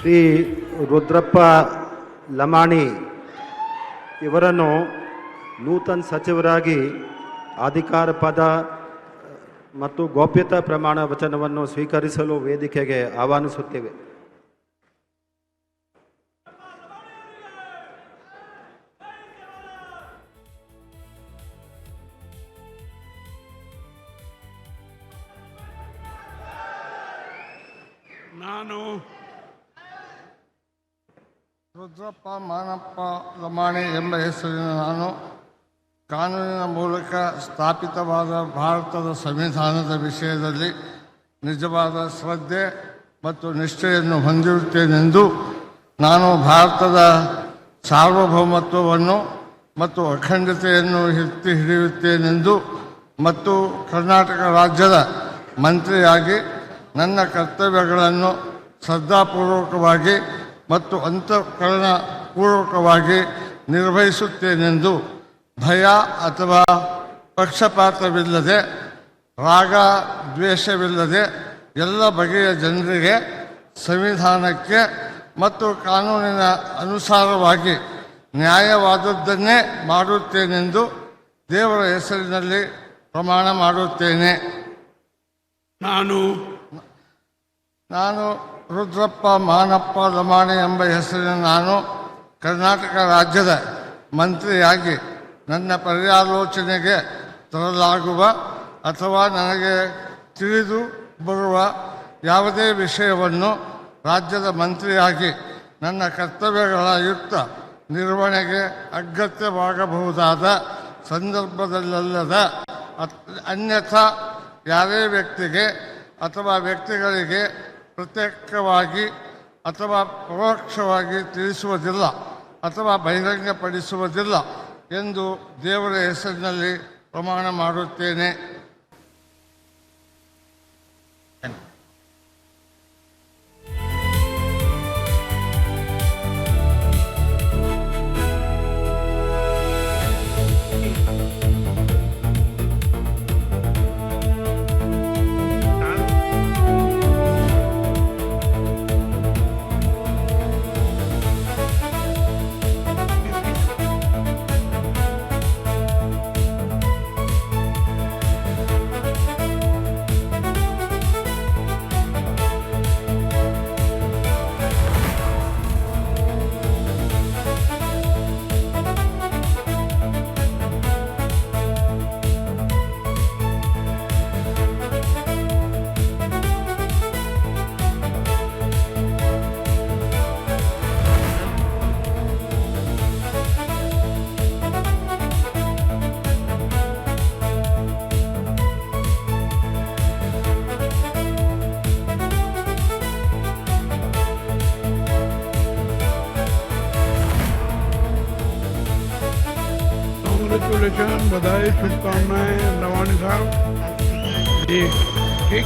ಶ್ರೀ ರುದ್ರಪ್ಪ ಲಮಾಣಿ ಇವರನ್ನು ನೂತನ ಸಚಿವರಾಗಿ ಅಧಿಕಾರ ಪದ ಮತ್ತು ಗೌಪ್ಯತಾ ಪ್ರಮಾಣ ವಚನವನ್ನು ಸ್ವೀಕರಿಸಲು ವೇದಿಕೆಗೆ ಆಹ್ವಾನಿಸುತ್ತೇವೆ. ನಾನು ರುದ್ರಪ್ಪ ಮಾನಪ್ಪ ಲಮಾಣಿ ಎಂಬ ಹೆಸರಿನ ನಾನು ಕಾನೂನಿನ ಮೂಲಕ ಸ್ಥಾಪಿತವಾದ ಭಾರತದ ಸಂವಿಧಾನದ ವಿಷಯದಲ್ಲಿ ನಿಜವಾದ ಶ್ರದ್ಧೆ ಮತ್ತು ನಿಷ್ಠೆಯನ್ನು ಹೊಂದಿರುತ್ತೇನೆಂದು, ನಾನು ಭಾರತದ ಸಾರ್ವಭೌಮತ್ವವನ್ನು ಮತ್ತು ಅಖಂಡತೆಯನ್ನು ಎತ್ತಿ ಹಿಡಿಯುತ್ತೇನೆಂದು ಮತ್ತು ಕರ್ನಾಟಕ ರಾಜ್ಯದ ಮಂತ್ರಿಯಾಗಿ ನನ್ನ ಕರ್ತವ್ಯಗಳನ್ನು ಶ್ರದ್ಧಾಪೂರ್ವಕವಾಗಿ ಮತ್ತು ಅಂತಃಕರಣಪೂರ್ವಕವಾಗಿ ನಿರ್ವಹಿಸುತ್ತೇನೆಂದು, ಭಯ ಅಥವಾ ಪಕ್ಷಪಾತವಿಲ್ಲದೆ, ರಾಗ ದ್ವೇಷವಿಲ್ಲದೆ ಎಲ್ಲ ಬಗೆಯ ಜನರಿಗೆ ಸಂವಿಧಾನಕ್ಕೆ ಮತ್ತು ಕಾನೂನಿನ ಅನುಸಾರವಾಗಿ ನ್ಯಾಯವಾದದ್ದನ್ನೇ ಮಾಡುತ್ತೇನೆಂದು ದೇವರ ಹೆಸರಿನಲ್ಲಿ ಪ್ರಮಾಣ ಮಾಡುತ್ತೇನೆ. ನಾನು ರುದ್ರಪ್ಪ ಮಾನಪ್ಪ ಲಮಾಣಿ ಎಂಬ ಹೆಸರಿನ ನಾನು ಕರ್ನಾಟಕ ರಾಜ್ಯದ ಮಂತ್ರಿಯಾಗಿ ನನ್ನ ಪರ್ಯಾಲೋಚನೆಗೆ ತರಲಾಗುವ ಅಥವಾ ನನಗೆ ತಿಳಿದು ಬರುವ ಯಾವುದೇ ವಿಷಯವನ್ನು ರಾಜ್ಯದ ಮಂತ್ರಿಯಾಗಿ ನನ್ನ ಕರ್ತವ್ಯಗಳ ಯುಕ್ತ ನಿರ್ವಹಣೆಗೆ ಅಗತ್ಯವಾಗಬಹುದಾದ ಸಂದರ್ಭದಲ್ಲದ ಅನ್ಯಥಾ ಯಾರೇ ವ್ಯಕ್ತಿಗೆ ಅಥವಾ ವ್ಯಕ್ತಿಗಳಿಗೆ ಪ್ರತ್ಯೇಕವಾಗಿ ಅಥವಾ ಪರೋಕ್ಷವಾಗಿ ತಿಳಿಸುವುದಿಲ್ಲ ಅಥವಾ ಬಹಿರಂಗಪಡಿಸುವುದಿಲ್ಲ ಎಂದು ದೇವರ ಹೆಸರಿನಲ್ಲಿ ಪ್ರಮಾಣ ಮಾಡುತ್ತೇನೆ. कांग्रेचुलेशन, बधाई, शुभकामनाएं लवानी साहब जी. ठीक.